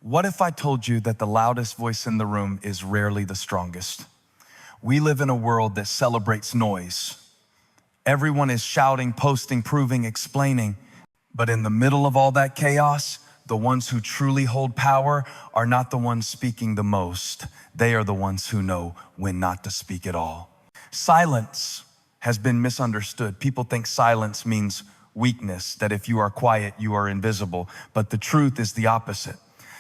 What if I told you that the loudest voice in the room is rarely the strongest? We live in a world that celebrates noise. Everyone is shouting, posting, proving, explaining. But in the middle of all that chaos, the ones who truly hold power are not the ones speaking the most. They are the ones who know when not to speak at all. Silence has been misunderstood. People think silence means weakness, that if you are quiet, you are invisible. But the truth is the opposite.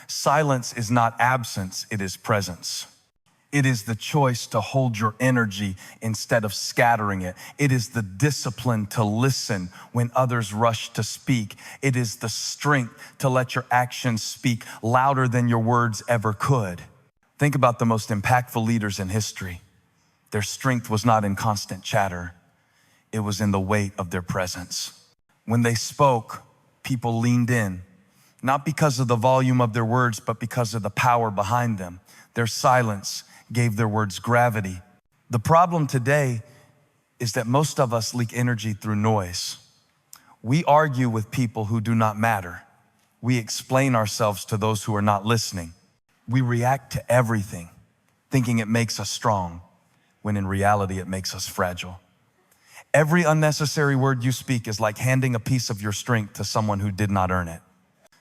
Silence is not absence, it is presence. It is the choice to hold your energy instead of scattering it. It is the discipline to listen when others rush to speak. It is the strength to let your actions speak louder than your words ever could. Think about the most impactful leaders in history. Their strength was not in constant chatter. It was in the weight of their presence. When they spoke, people leaned in, not because of the volume of their words, but because of the power behind them. Their silence gave their words gravity. The problem today is that most of us leak energy through noise. We argue with people who do not matter. We explain ourselves to those who are not listening. We react to everything, thinking it makes us strong, when in reality it makes us fragile. Every unnecessary word you speak is like handing a piece of your strength to someone who did not earn it.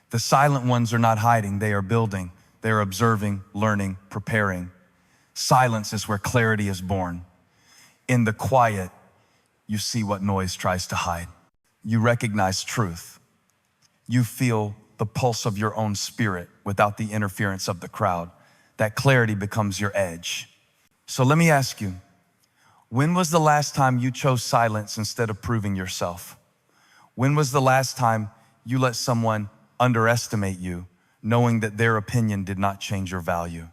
The silent ones are not hiding, they are building. They are observing, learning, preparing. Silence is where clarity is born. In the quiet, you see what noise tries to hide. You recognize truth. You feel the pulse of your own spirit without the interference of the crowd. That clarity becomes your edge. So let me ask you, when was the last time you chose silence instead of proving yourself? When was the last time you let someone underestimate you, knowing that their opinion did not change your value?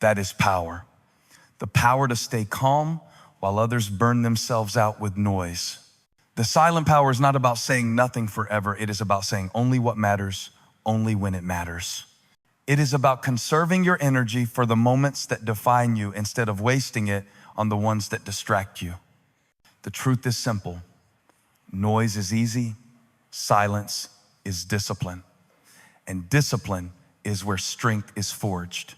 That is power. The power to stay calm while others burn themselves out with noise. The silent power is not about saying nothing forever. It is about saying only what matters, only when it matters. It is about conserving your energy for the moments that define you instead of wasting it on the ones that distract you. The truth is simple. Noise is easy. Silence is discipline. And discipline is where strength is forged.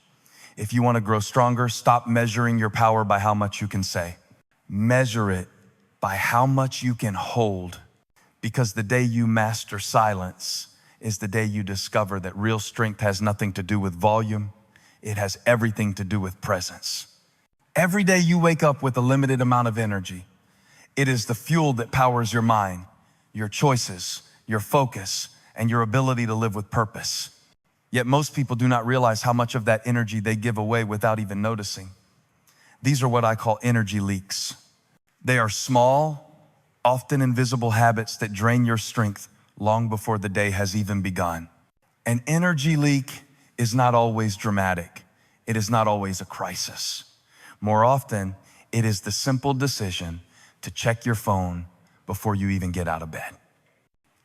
If you want to grow stronger, stop measuring your power by how much you can say. Measure it by how much you can hold, because the day you master silence is the day you discover that real strength has nothing to do with volume. It has everything to do with presence. Every day you wake up with a limited amount of energy. It is the fuel that powers your mind, your choices, your focus, and your ability to live with purpose. Yet most people do not realize how much of that energy they give away without even noticing. These are what I call energy leaks. They are small, often invisible habits that drain your strength long before the day has even begun. An energy leak is not always dramatic. It is not always a crisis. More often, it is the simple decision to check your phone before you even get out of bed.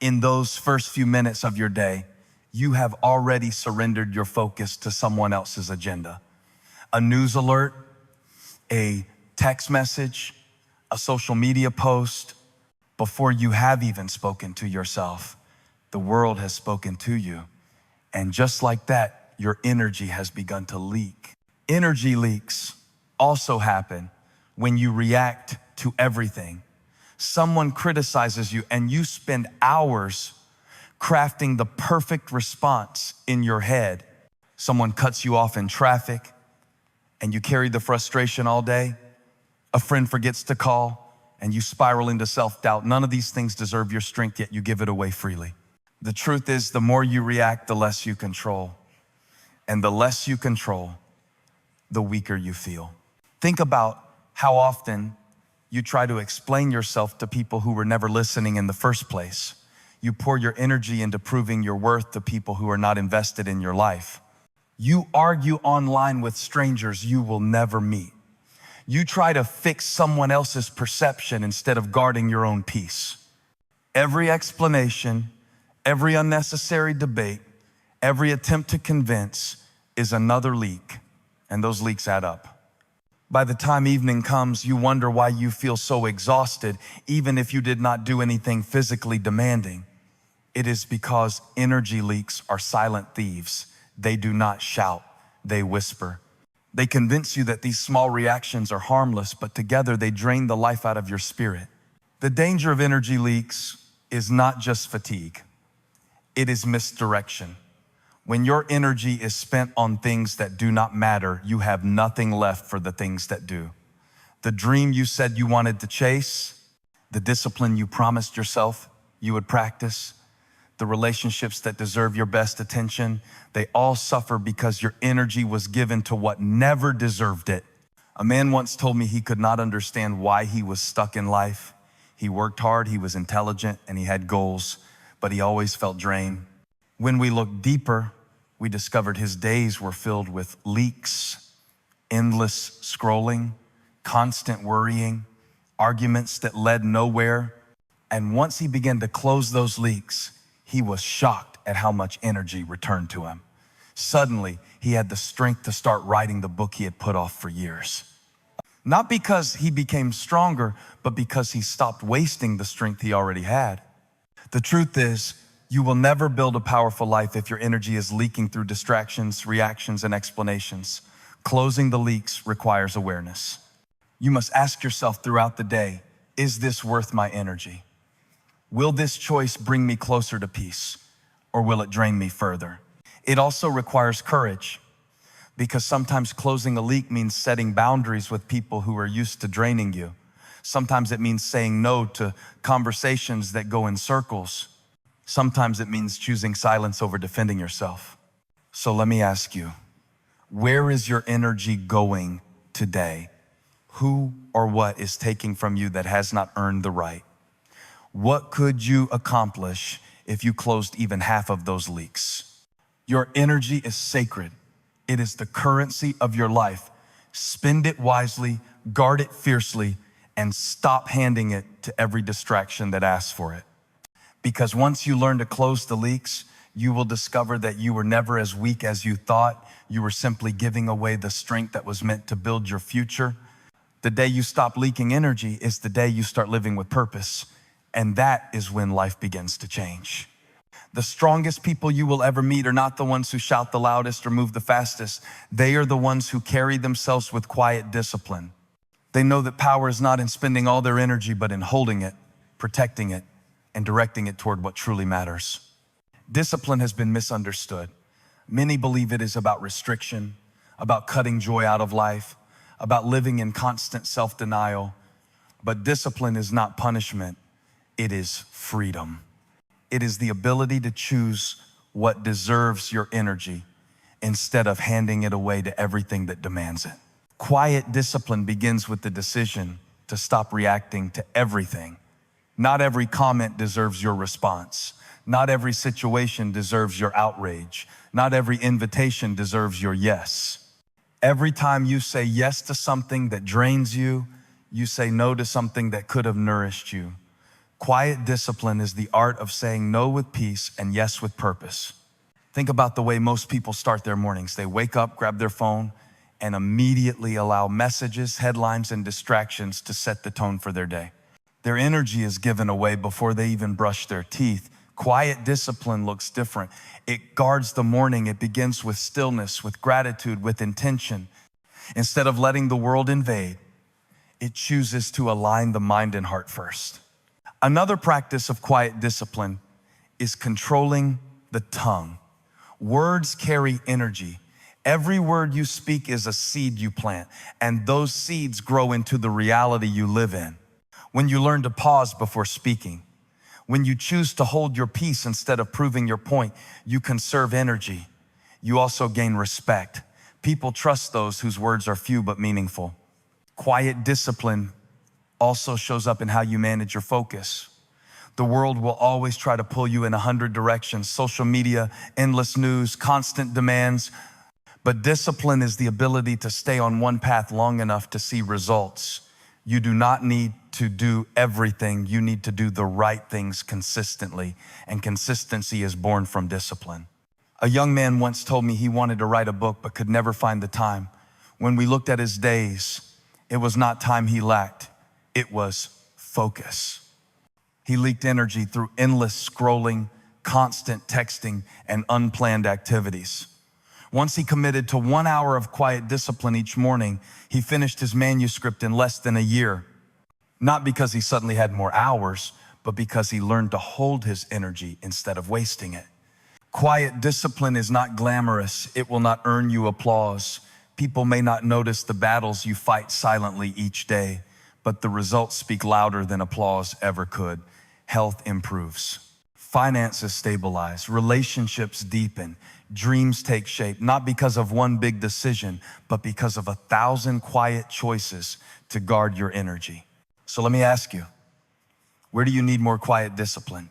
In those first few minutes of your day, you have already surrendered your focus to someone else's agenda. A news alert, a text message, a social media post. Before you have even spoken to yourself, the world has spoken to you. And just like that, your energy has begun to leak. Energy leaks also happen when you react to everything. Someone criticizes you and you spend hours crafting the perfect response in your head. Someone cuts you off in traffic and you carry the frustration all day. A friend forgets to call and you spiral into self-doubt. None of these things deserve your strength, yet you give it away freely. The truth is, the more you react, the less you control. And the less you control, the weaker you feel. Think about how often you try to explain yourself to people who were never listening in the first place. You pour your energy into proving your worth to people who are not invested in your life. You argue online with strangers you will never meet. You try to fix someone else's perception instead of guarding your own peace. Every explanation, every unnecessary debate, every attempt to convince is another leak, and those leaks add up. By the time evening comes, you wonder why you feel so exhausted, even if you did not do anything physically demanding. It is because energy leaks are silent thieves. they do not shout, they whisper. They convince you that these small reactions are harmless, but together they drain the life out of your spirit. The danger of energy leaks is not just fatigue, it is misdirection. When your energy is spent on things that do not matter, you have nothing left for the things that do. The dream you said you wanted to chase, the discipline you promised yourself you would practice, the relationships that deserve your best attention, they all suffer because your energy was given to what never deserved it. A man once told me he could not understand why he was stuck in life. He worked hard, he was intelligent, and he had goals, but he always felt drained. When we looked deeper, we discovered his days were filled with leaks, endless scrolling, constant worrying, arguments that led nowhere. And once he began to close those leaks, he was shocked at how much energy returned to him. Suddenly, he had the strength to start writing the book he had put off for years. Not because he became stronger, but because he stopped wasting the strength he already had. The truth is, you will never build a powerful life if your energy is leaking through distractions, reactions, and explanations. Closing the leaks requires awareness. You must ask yourself throughout the day, is this worth my energy? Will this choice bring me closer to peace, or will it drain me further? It also requires courage, because sometimes closing a leak means setting boundaries with people who are used to draining you. Sometimes it means saying no to conversations that go in circles. Sometimes it means choosing silence over defending yourself. So let me ask you, where is your energy going today? Who or what is taking from you that has not earned the right? What could you accomplish if you closed even half of those leaks? Your energy is sacred. It is the currency of your life. Spend it wisely, guard it fiercely, and stop handing it to every distraction that asks for it. Because once you learn to close the leaks, you will discover that you were never as weak as you thought. You were simply giving away the strength that was meant to build your future. The day you stop leaking energy is the day you start living with purpose. And that is when life begins to change. The strongest people you will ever meet are not the ones who shout the loudest or move the fastest. They are the ones who carry themselves with quiet discipline. They know that power is not in spending all their energy, but in holding it, protecting it, and directing it toward what truly matters. Discipline has been misunderstood. Many believe it is about restriction, about cutting joy out of life, about living in constant self-denial. But discipline is not punishment, it is freedom. It is the ability to choose what deserves your energy instead of handing it away to everything that demands it. Quiet discipline begins with the decision to stop reacting to everything. Not every comment deserves your response. Not every situation deserves your outrage. Not every invitation deserves your yes. Every time you say yes to something that drains you, you say no to something that could have nourished you. Quiet discipline is the art of saying no with peace and yes with purpose. Think about the way most people start their mornings. They wake up, grab their phone, and immediately allow messages, headlines, and distractions to set the tone for their day. Their energy is given away before they even brush their teeth. Quiet discipline looks different. It guards the morning. It begins with stillness, with gratitude, with intention. Instead of letting the world invade, it chooses to align the mind and heart first. Another practice of quiet discipline is controlling the tongue. Words carry energy. Every word you speak is a seed you plant, and those seeds grow into the reality you live in. When you learn to pause before speaking, when you choose to hold your peace instead of proving your point, you conserve energy. You also gain respect. People trust those whose words are few but meaningful. Quiet discipline also shows up in how you manage your focus. The world will always try to pull you in 100 directions. Social media, endless news, constant demands. But discipline is the ability to stay on one path long enough to see results. You do not need to do everything. You need to do the right things consistently. And consistency is born from discipline. A young man once told me he wanted to write a book but could never find the time. When we looked at his days, it was not time he lacked. It was focus. He leaked energy through endless scrolling, constant texting, and unplanned activities. Once he committed to 1 hour of quiet discipline each morning, he finished his manuscript in less than a year. Not because he suddenly had more hours, but because he learned to hold his energy instead of wasting it. Quiet discipline is not glamorous. It will not earn you applause. People may not notice the battles you fight silently each day, but the results speak louder than applause ever could. Health improves. Finances stabilize. Relationships deepen. Dreams take shape, not because of one big decision, but because of 1,000 quiet choices to guard your energy. So let me ask you, where do you need more quiet discipline?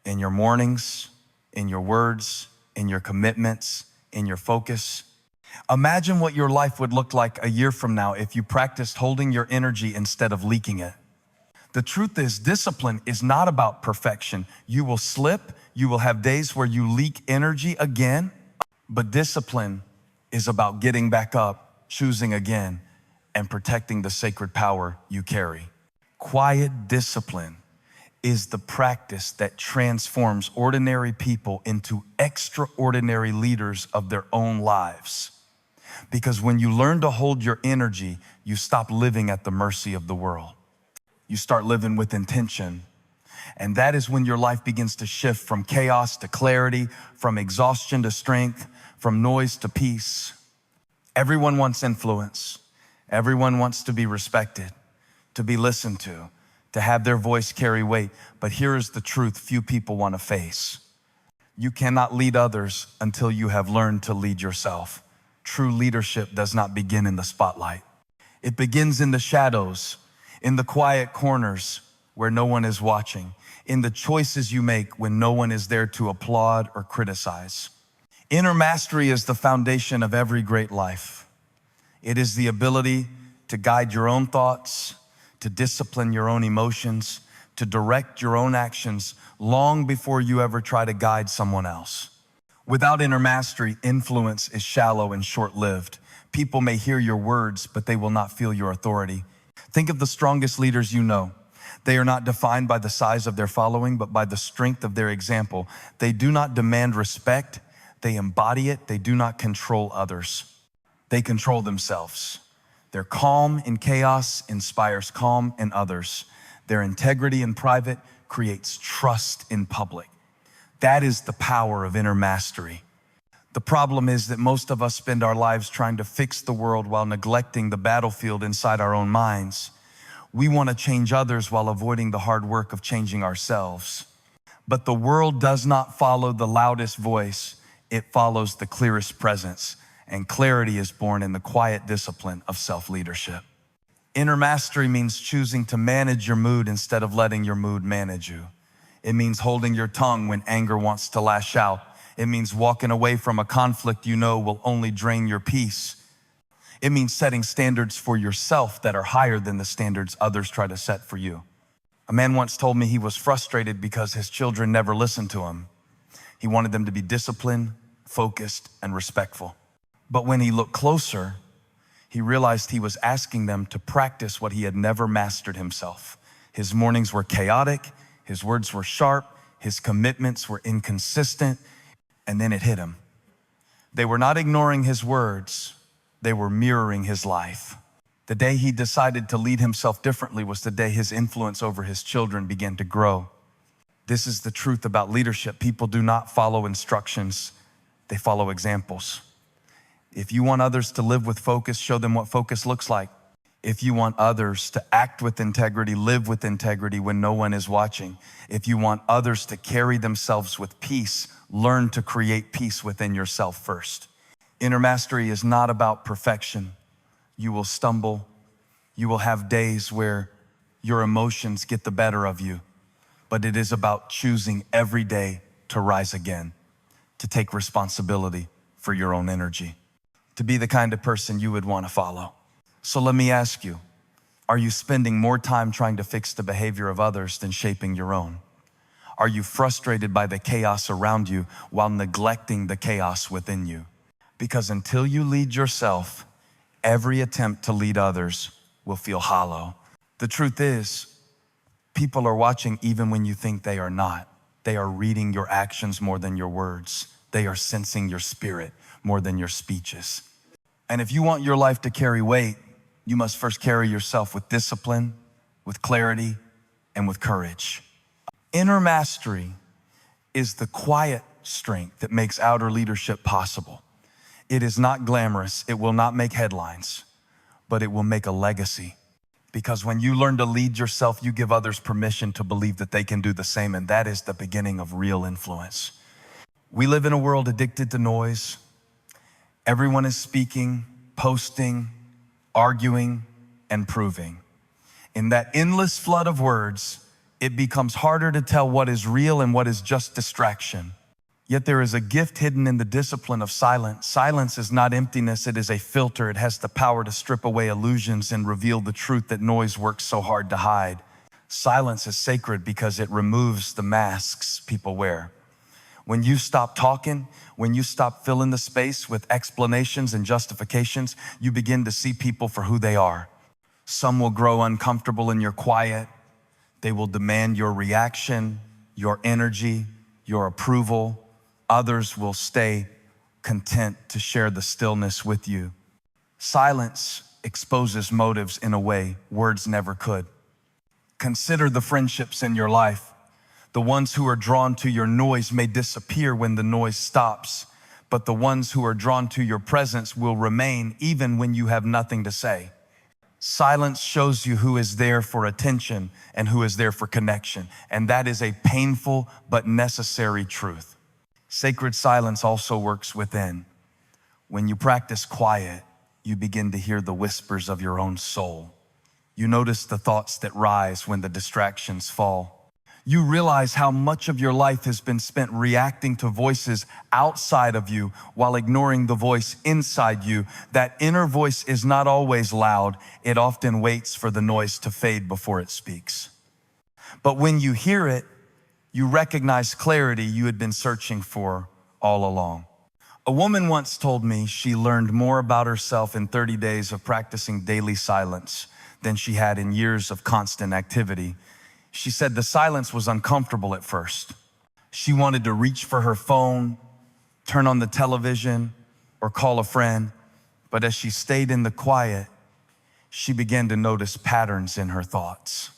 In your mornings, in your words, in your commitments, in your focus? Imagine what your life would look like a year from now if you practiced holding your energy instead of leaking it. The truth is, discipline is not about perfection. You will slip, you will have days where you leak energy again, but discipline is about getting back up, choosing again, and protecting the sacred power you carry. Quiet discipline is the practice that transforms ordinary people into extraordinary leaders of their own lives. Because when you learn to hold your energy, you stop living at the mercy of the world. You start living with intention. And that is when your life begins to shift from chaos to clarity, from exhaustion to strength, from noise to peace. Everyone wants influence. Everyone wants to be respected, to be listened to have their voice carry weight. But here is the truth few people want to face. You cannot lead others until you have learned to lead yourself. True leadership does not begin in the spotlight. It begins in the shadows, in the quiet corners where no one is watching, in the choices you make when no one is there to applaud or criticize. Inner mastery is the foundation of every great life. It is the ability to guide your own thoughts, to discipline your own emotions, to direct your own actions long before you ever try to guide someone else. Without inner mastery, influence is shallow and short-lived. People may hear your words, but they will not feel your authority. Think of the strongest leaders you know. They are not defined by the size of their following, but by the strength of their example. They do not demand respect. They embody it. They do not control others. They control themselves. Their calm in chaos inspires calm in others. Their integrity in private creates trust in public. That is the power of inner mastery. The problem is that most of us spend our lives trying to fix the world while neglecting the battlefield inside our own minds. We want to change others while avoiding the hard work of changing ourselves. But the world does not follow the loudest voice. It follows the clearest presence. And clarity is born in the quiet discipline of self-leadership. Inner mastery means choosing to manage your mood instead of letting your mood manage you. It means holding your tongue when anger wants to lash out. It means walking away from a conflict you know will only drain your peace. It means setting standards for yourself that are higher than the standards others try to set for you. A man once told me he was frustrated because his children never listened to him. He wanted them to be disciplined, focused, and respectful. But when he looked closer, he realized he was asking them to practice what he had never mastered himself. His mornings were chaotic, his words were sharp, his commitments were inconsistent, and then it hit him. They were not ignoring his words, they were mirroring his life. The day he decided to lead himself differently was the day his influence over his children began to grow. This is the truth about leadership. People do not follow instructions, they follow examples. If you want others to live with focus, show them what focus looks like. If you want others to act with integrity, live with integrity when no one is watching. If you want others to carry themselves with peace, learn to create peace within yourself first. Inner mastery is not about perfection. You will stumble. You will have days where your emotions get the better of you. But it is about choosing every day to rise again, to take responsibility for your own energy, to be the kind of person you would want to follow. So let me ask you, are you spending more time trying to fix the behavior of others than shaping your own? Are you frustrated by the chaos around you while neglecting the chaos within you? Because until you lead yourself, every attempt to lead others will feel hollow. The truth is, people are watching even when you think they are not. They are reading your actions more than your words. They are sensing your spirit more than your speeches. And if you want your life to carry weight, you must first carry yourself with discipline, with clarity, and with courage. Inner mastery is the quiet strength that makes outer leadership possible. It is not glamorous. It will not make headlines, but it will make a legacy. Because when you learn to lead yourself, you give others permission to believe that they can do the same, and that is the beginning of real influence. We live in a world addicted to noise. Everyone is speaking, posting, arguing, and proving. In that endless flood of words, it becomes harder to tell what is real and what is just distraction. Yet there is a gift hidden in the discipline of silence. Silence is not emptiness, it is a filter. It has the power to strip away illusions and reveal the truth that noise works so hard to hide. Silence is sacred because it removes the masks people wear. When you stop talking, when you stop filling the space with explanations and justifications, you begin to see people for who they are. Some will grow uncomfortable in your quiet. They will demand your reaction, your energy, your approval. Others will stay content to share the stillness with you. Silence exposes motives in a way words never could. Consider the friendships in your life. The ones who are drawn to your noise may disappear when the noise stops, but the ones who are drawn to your presence will remain even when you have nothing to say. Silence shows you who is there for attention and who is there for connection, and that is a painful but necessary truth. Sacred silence also works within. When you practice quiet, you begin to hear the whispers of your own soul. You notice the thoughts that rise when the distractions fall. You realize how much of your life has been spent reacting to voices outside of you while ignoring the voice inside you. That inner voice is not always loud. It often waits for the noise to fade before it speaks. But when you hear it, you recognize clarity you had been searching for all along. A woman once told me she learned more about herself in 30 days of practicing daily silence than she had in years of constant activity. She said the silence was uncomfortable at first. She wanted to reach for her phone, turn on the television, or call a friend. But as she stayed in the quiet, she began to notice patterns in her thoughts.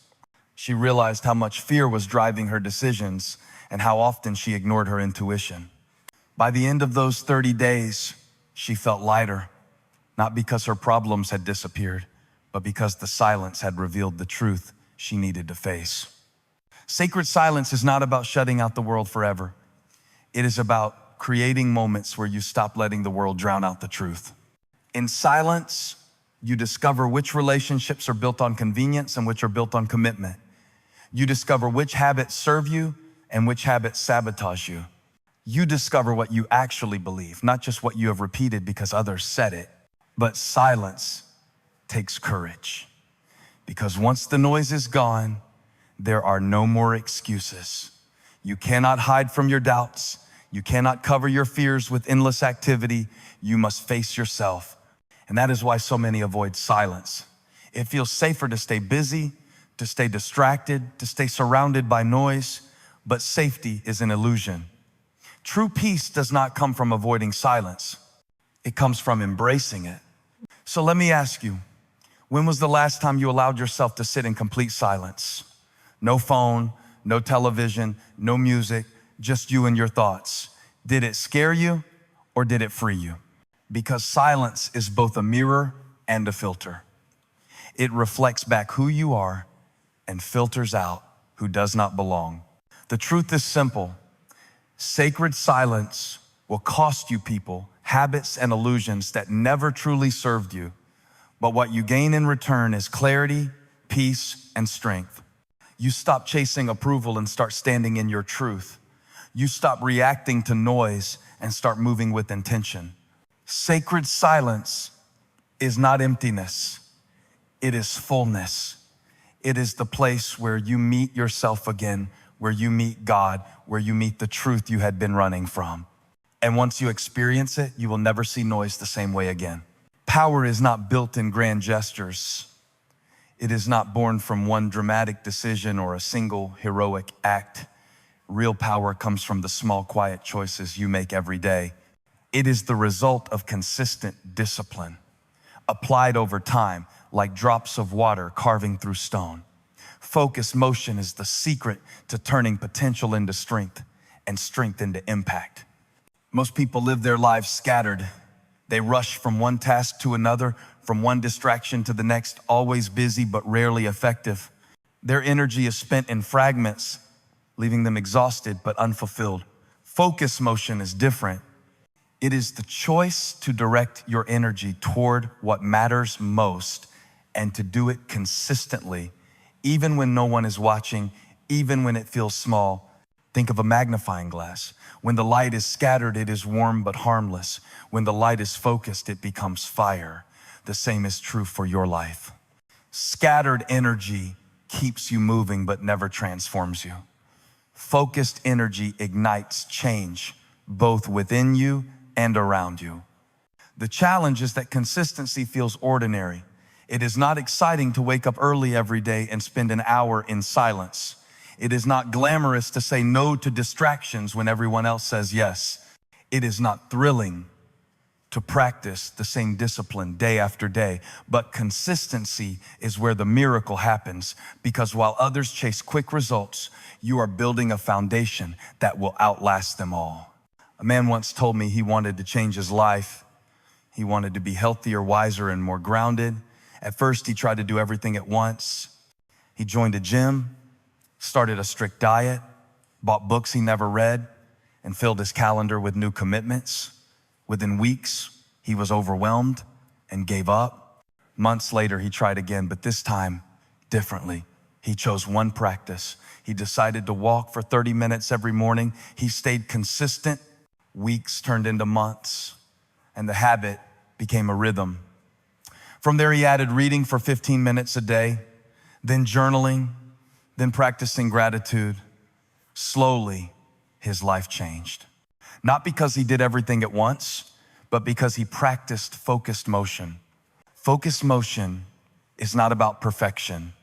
She realized how much fear was driving her decisions and how often she ignored her intuition. By the end of those 30 days, she felt lighter, not because her problems had disappeared, but because the silence had revealed the truth she needed to face. Sacred silence is not about shutting out the world forever. It is about creating moments where you stop letting the world drown out the truth. In silence, you discover which relationships are built on convenience and which are built on commitment. You discover which habits serve you and which habits sabotage you. You discover what you actually believe, not just what you have repeated because others said it. But silence takes courage, because once the noise is gone, there are no more excuses. You cannot hide from your doubts. You cannot cover your fears with endless activity. You must face yourself. And that is why so many avoid silence. It feels safer to stay busy, to stay distracted, to stay surrounded by noise, but safety is an illusion. True peace does not come from avoiding silence. It comes from embracing it. So let me ask you, when was the last time you allowed yourself to sit in complete silence? No phone, no television, no music, just you and your thoughts. Did it scare you or did it free you? Because silence is both a mirror and a filter. It reflects back who you are and filters out who does not belong. The truth is simple. Sacred silence will cost you people, habits, and illusions that never truly served you. But what you gain in return is clarity, peace, and strength. You stop chasing approval and start standing in your truth. You stop reacting to noise and start moving with intention. Sacred silence is not emptiness. It is fullness. It is the place where you meet yourself again, where you meet God, where you meet the truth you had been running from. And once you experience it, you will never see noise the same way again. Power is not built in grand gestures. It is not born from one dramatic decision or a single heroic act. Real power comes from the small, quiet choices you make every day. It is the result of consistent discipline, applied over time, like drops of water carving through stone. Focused motion is the secret to turning potential into strength and strength into impact. Most people live their lives scattered. They rush from one task to another, from one distraction to the next, always busy but rarely effective. Their energy is spent in fragments, leaving them exhausted but unfulfilled. Focus motion is different. It is the choice to direct your energy toward what matters most and to do it consistently, even when no one is watching, even when it feels small. Think of a magnifying glass. When the light is scattered, it is warm but harmless. When the light is focused, it becomes fire. The same is true for your life. Scattered energy keeps you moving but never transforms you. Focused energy ignites change, both within you and around you. The challenge is that consistency feels ordinary. It is not exciting to wake up early every day and spend an hour in silence. It is not glamorous to say no to distractions when everyone else says yes. It is not thrilling to practice the same discipline day after day, but consistency is where the miracle happens, because while others chase quick results, you are building a foundation that will outlast them all. A man once told me he wanted to change his life. He wanted to be healthier, wiser, and more grounded. At first, he tried to do everything at once. He joined a gym, started a strict diet, bought books he never read, and filled his calendar with new commitments. Within weeks, he was overwhelmed and gave up. Months later, he tried again, but this time differently. He chose one practice. He decided to walk for 30 minutes every morning. He stayed consistent. Weeks turned into months, and the habit became a rhythm. From there, he added reading for 15 minutes a day, then journaling, then practicing gratitude. Slowly, his life changed. Not because he did everything at once, but because he practiced focused motion. Focused motion is not about perfection.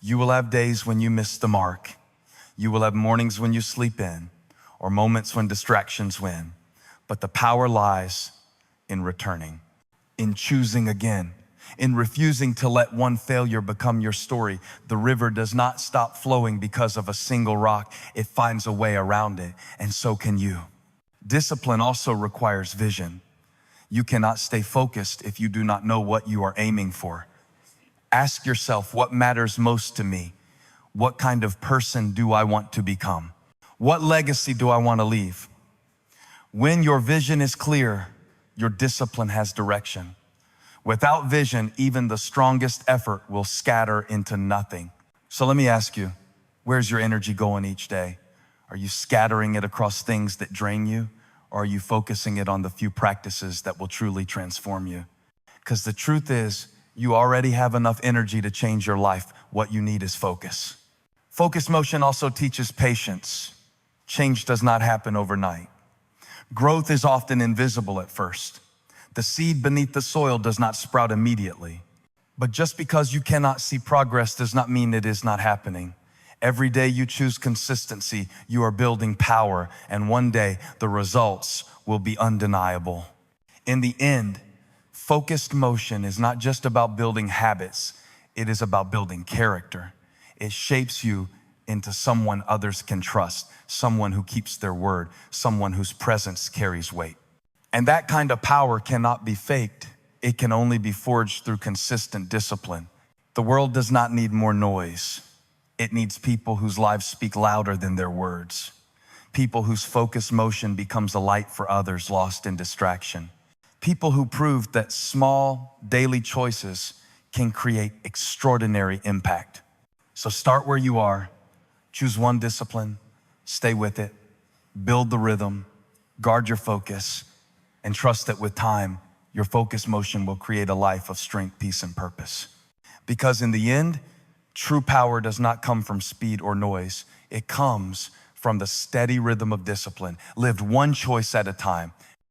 You will have days when you miss the mark. You will have mornings when you sleep in, or moments when distractions win. But the power lies in returning, in choosing again, in refusing to let one failure become your story. The river does not stop flowing because of a single rock. It finds a way around it, and so can you. Discipline also requires vision. You cannot stay focused if you do not know what you are aiming for. Ask yourself, what matters most to me? What kind of person do I want to become? What legacy do I want to leave? When your vision is clear, your discipline has direction. Without vision, even the strongest effort will scatter into nothing. So let me ask you, where's your energy going each day? Are you scattering it across things that drain you? Or are you focusing it on the few practices that will truly transform you? Because the truth is, you already have enough energy to change your life. What you need is focus. Focus motion also teaches patience. Change does not happen overnight. Growth is often invisible at first. The seed beneath the soil does not sprout immediately. But just because you cannot see progress does not mean it is not happening. Every day you choose consistency, you are building power, and one day the results will be undeniable. In the end, focused motion is not just about building habits, it is about building character. It shapes you into someone others can trust, someone who keeps their word, someone whose presence carries weight. And that kind of power cannot be faked. It can only be forged through consistent discipline. The world does not need more noise. It needs people whose lives speak louder than their words. People whose focused motion becomes a light for others lost in distraction. People who prove that small daily choices can create extraordinary impact. So start where you are, choose one discipline, stay with it, build the rhythm, guard your focus, and trust that with time, your focus motion will create a life of strength, peace, and purpose. Because in the end, true power does not come from speed or noise. It comes from the steady rhythm of discipline, lived one choice at a time.